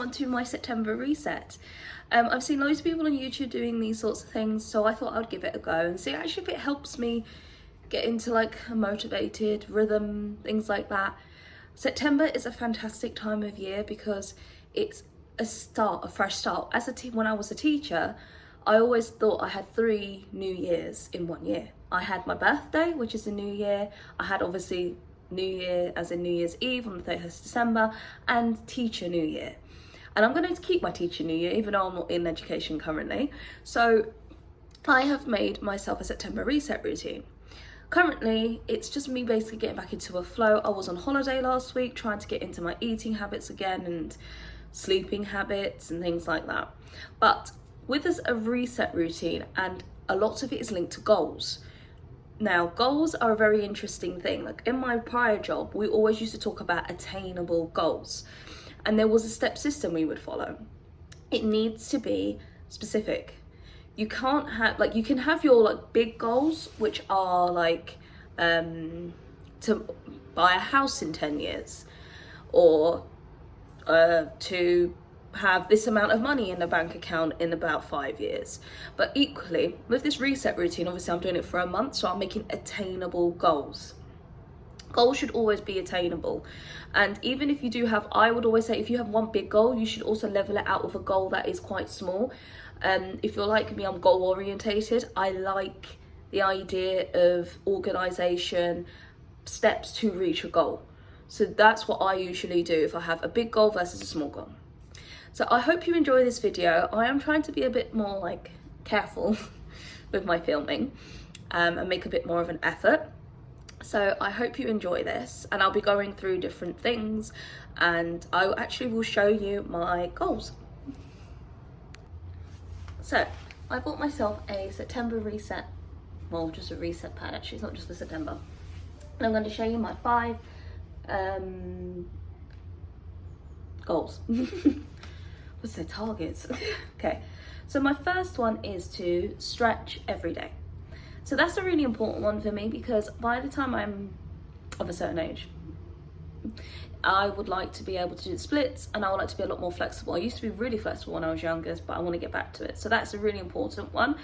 on to my September reset. I've seen loads of people on YouTube doing these sorts of things, so I thought I'd give it a go and see actually if it helps me get into like a motivated rhythm, things like that. September is a fantastic time of year because it's a fresh start. When I was a teacher, I always thought I had 3 New Years in 1 year. I had my birthday, which is a new year. I had obviously New Year as in New Year's Eve on the 31st of December, and Teacher New Year. And I'm going to keep my Teacher New Year even though I'm not in education currently. So I have made myself a September reset routine. Currently, it's just me basically getting back into a flow. I was on holiday last week trying to get into my eating habits again and sleeping habits and things like that. But with this a reset routine, and a lot of it is linked to goals. Now, goals are a very interesting thing. Like in my prior job, we always used to talk about attainable goals. And there was a step system we would follow. It needs to be specific. You can't have, like, you can have your like big goals, which are like to buy a house in 10 years, or to have this amount of money in a bank account in about 5 years. But equally, with this reset routine, obviously I'm doing it for a month, so I'm making attainable goals. Goals should always be attainable. And even if you do have, I would always say if you have one big goal, you should also level it out with a goal that is quite small. If you're like me, I'm goal orientated. I like the idea of organization, steps to reach a goal. So that's what I usually do if I have a big goal versus a small goal. So I hope you enjoy this video. I am trying to be a bit more like careful with my filming and make a bit more of an effort. So I hope you enjoy this, and I'll be going through different things, and I actually will show you my goals. So I bought myself a September reset, well, just a reset pad actually, it's not just for September. And I'm going to show you my 5 goals. What's their targets? Okay, so my first one is to stretch every day. So that's a really important one for me because by the time I'm of a certain age, I would like to be able to do the splits, and I would like to be a lot more flexible. I used to be really flexible when I was younger, but I want to get back to it. So that's a really important one.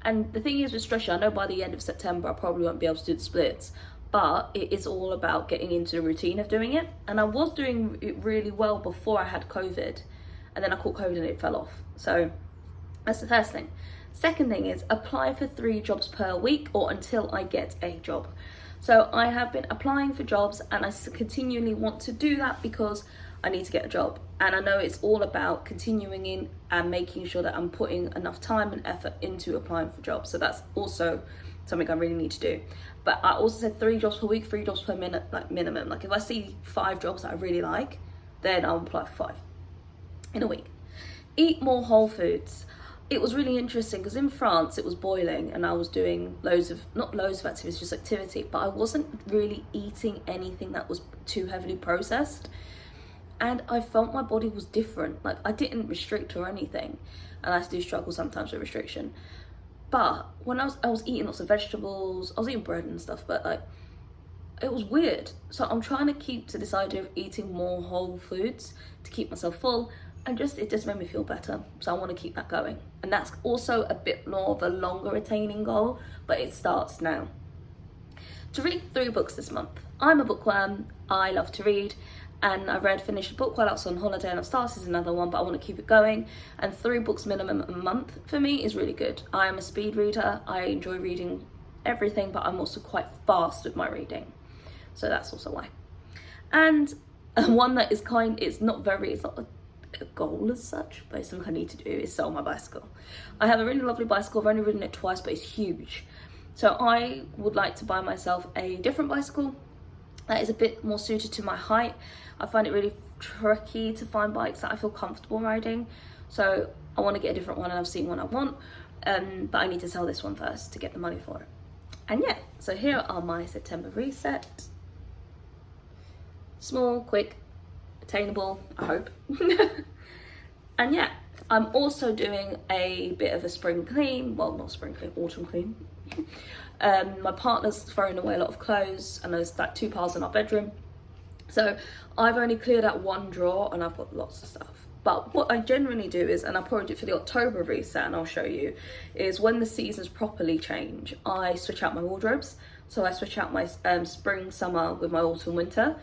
And the thing is with stretching, I know by the end of September, I probably won't be able to do the splits, but it is all about getting into the routine of doing it. And I was doing it really well before I had COVID, and then I caught COVID and it fell off. So that's the first thing. Second thing is apply for 3 jobs per week or until I get a job. So I have been applying for jobs, and I continually want to do that because I need to get a job. And I know it's all about continuing in and making sure that I'm putting enough time and effort into applying for jobs. So that's also something I really need to do. But I also said 3 jobs per week, 3 jobs per minute, like minimum. Like if I see 5 jobs that I really like, then I'll apply for 5 in a week. Eat more whole foods. It was really interesting because in France it was boiling and I was doing not loads of activities, just activity, but I wasn't really eating anything that was too heavily processed, and I felt my body was different. Like I didn't restrict or anything, and I do struggle sometimes with restriction, but when I was eating lots of vegetables, I was eating bread and stuff, but like it was weird. So I'm trying to keep to this idea of eating more whole foods to keep myself full. And it just made me feel better, so I want to keep that going. And that's also a bit more of a longer attaining goal, but it starts now. To read 3 books this month. I'm a bookworm, I love to read, and I finished a book while I was on holiday, and I've started another one, but I want to keep it going. And 3 books minimum a month for me is really good. I am a speed reader, I enjoy reading everything, but I'm also quite fast with my reading, so that's also why. And one that is it's not a goal as such, but it's something I need to do, is sell my bicycle. I have a really lovely bicycle. I've only ridden it twice, but it's huge. So I would like to buy myself a different bicycle that is a bit more suited to my height. I find it really tricky to find bikes that I feel comfortable riding. So I want to get a different one, and I've seen one I want, but I need to sell this one first to get the money for it. And yeah, so here are my September reset. Small, quick, attainable, I hope. And yeah, I'm also doing a bit of a spring clean, well not spring clean, autumn clean. My partner's throwing away a lot of clothes, and there's like 2 piles in our bedroom, so I've only cleared out 1 drawer and I've got lots of stuff, But what I generally do is, and I'll probably do it for the October reset, and I'll show you, is when the seasons properly change, I switch out my wardrobes. So I switch out my spring, summer with my autumn, winter.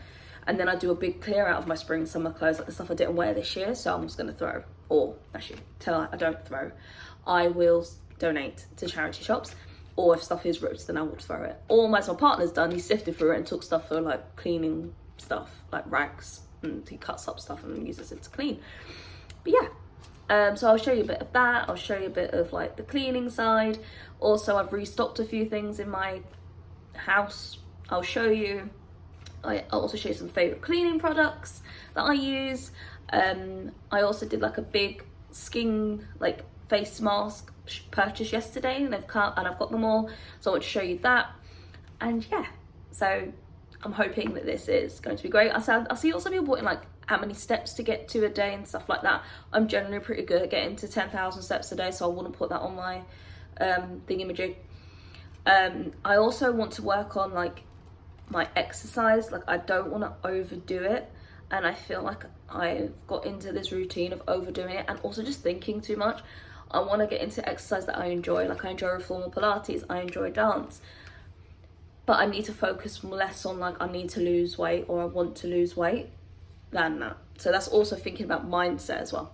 And then I do a big clear out of my spring, summer clothes, like the stuff I didn't wear this year. So I'm just going to throw, or actually, I don't throw. I will donate to charity shops. Or if stuff is ripped, then I will throw it. Or as my partner's done, he sifted through it and took stuff for like cleaning stuff, like rags. And he cuts up stuff and uses it to clean. But yeah, so I'll show you a bit of that. I'll show you a bit of like the cleaning side. Also, I've restocked a few things in my house. I'll show you. I'll also show you some favourite cleaning products that I use. I also did like a big skin like face mask purchase yesterday, and I've got them all, so I want to show you that. And yeah, so I'm hoping that this is going to be great. I see lots of people putting like how many steps to get to a day and stuff like that. I'm generally pretty good at getting to 10,000 steps a day, so I wouldn't put that on my thingamajig. I also want to work on like my exercise. Like I don't want to overdo it, and I feel like I've got into this routine of overdoing it and also just thinking too much. I want to get into exercise that I enjoy. Like I enjoy reformer Pilates, I enjoy dance, but I need to focus less on like I need to lose weight or I want to lose weight than that. So that's also thinking about mindset as well.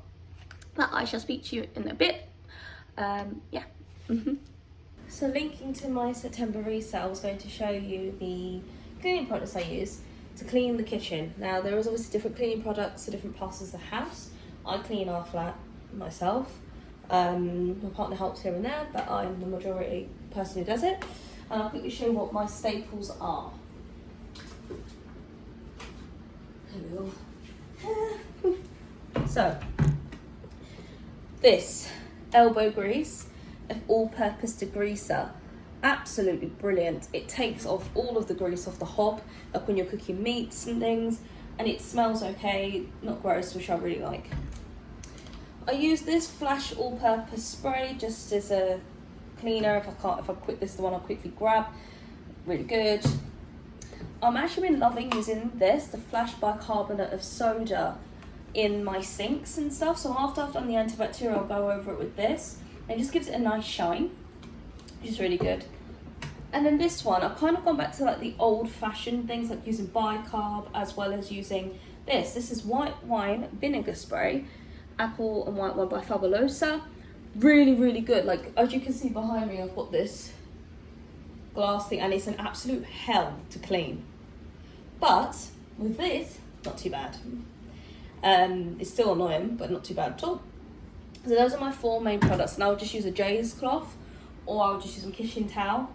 That I shall speak to you in a bit. Yeah. So linking to my September reset, I was going to show you the cleaning products I use to clean the kitchen. Now there is obviously different cleaning products for different parts of the house. I clean our flat myself. My partner helps here and there, but I'm the majority person who does it. And I'll quickly show you what my staples are. Here we go. So, this elbow grease, an all-purpose degreaser, absolutely brilliant. It takes off all of the grease off the hob, like when you're cooking meats and things, and it smells okay, not gross, which I really like. I use this Flash all-purpose spray just as a cleaner. If I quit this, the one I'll quickly grab. Really good. I'm actually been loving using this, the Flash bicarbonate of soda, in my sinks and stuff. So after I've done the antibacterial, I'll go over it with this. And it just gives it a nice shine, which is really good. And then this one, I've kind of gone back to like the old-fashioned things, like using bicarb as well as using this. This is white wine vinegar spray, apple and white wine by Fabulosa. Really, really good. Like as you can see behind me, I've got this glass thing, and it's an absolute hell to clean. But with this, not too bad. It's still annoying, but not too bad at all. So those are my 4 main products, and I'll just use a Jay's cloth, or I'll just use a kitchen towel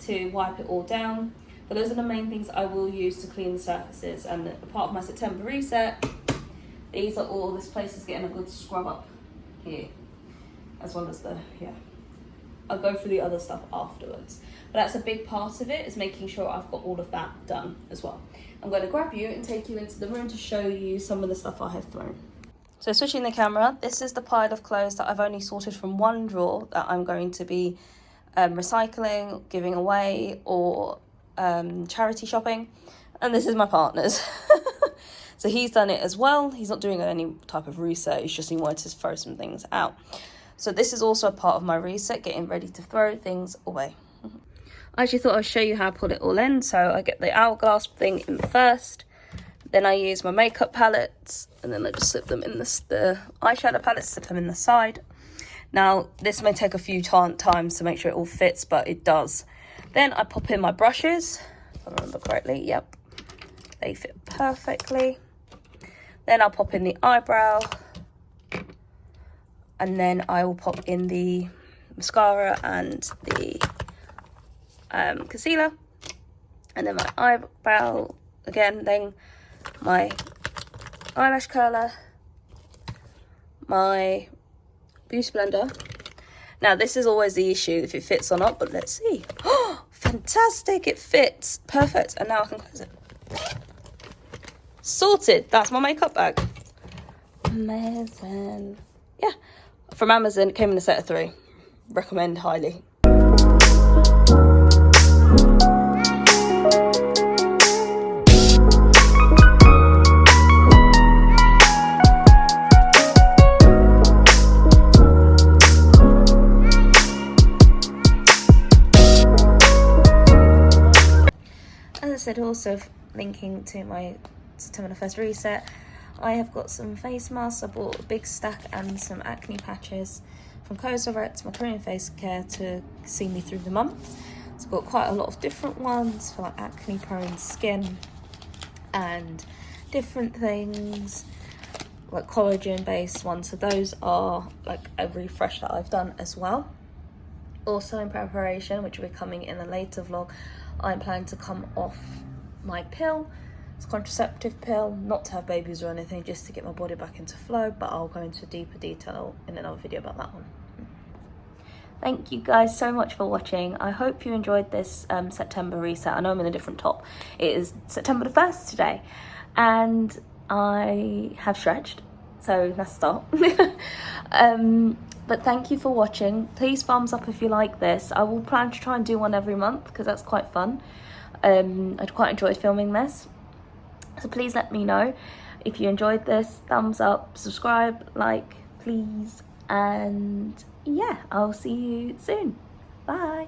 to wipe it all down. But those are the main things I will use to clean the surfaces. And part of my September reset, these are all, this place is getting a good scrub up here, as well as I'll go through the other stuff afterwards. But that's a big part of it, is making sure I've got all of that done as well. I'm going to grab you and take you into the room to show you some of the stuff I have thrown. So switching the camera, this is the pile of clothes that I've only sorted from one drawer that I'm going to be recycling, giving away, or charity shopping. And this is my partner's. So he's done it as well. He's not doing any type of reset, it's just he wanted to throw some things out. So this is also a part of my reset, getting ready to throw things away. I actually thought I'd show you how I put it all in. So I get the hourglass thing in first, then I use my makeup palettes, and then I just slip them in the eyeshadow palettes, slip them in the side. Now this may take a few times to make sure it all fits, but it does. Then I pop in my brushes, if I remember correctly. Yep, they fit perfectly. Then I'll pop in the eyebrow, and then I will pop in the mascara and the concealer, and then my eyebrow again, then my eyelash curler, my beauty blender. Now this is always the issue, if it fits or not, but let's see. Oh, fantastic, it fits perfect. And now I can close it. Sorted. That's my makeup bag. Amazing. Yeah, from Amazon, it came in a set of 3. Recommend highly. also linking to my September the 1st reset, I have got some face masks. I bought a big stack and some acne patches from Cosrx, my Korean face care, to see me through the month. So I've got quite a lot of different ones for like acne prone skin and different things, like collagen based ones. So those are like a refresh that I've done as well. Also in preparation, which will be coming in a later vlog, I'm planning to come off my pill. It's a contraceptive pill, not to have babies or anything, just to get my body back into flow, but I'll go into deeper detail in another video about that one. Thank you guys so much for watching. I hope you enjoyed this September reset. I know I'm in a different top. It is September the 1st today, and I have stretched, so that's a start. But thank you for watching. Please thumbs up if you like this. I will plan to try and do one every month because that's quite fun. I'd quite enjoyed filming this. So please let me know if you enjoyed this. Thumbs up, subscribe, like, please. And yeah, I'll see you soon. Bye.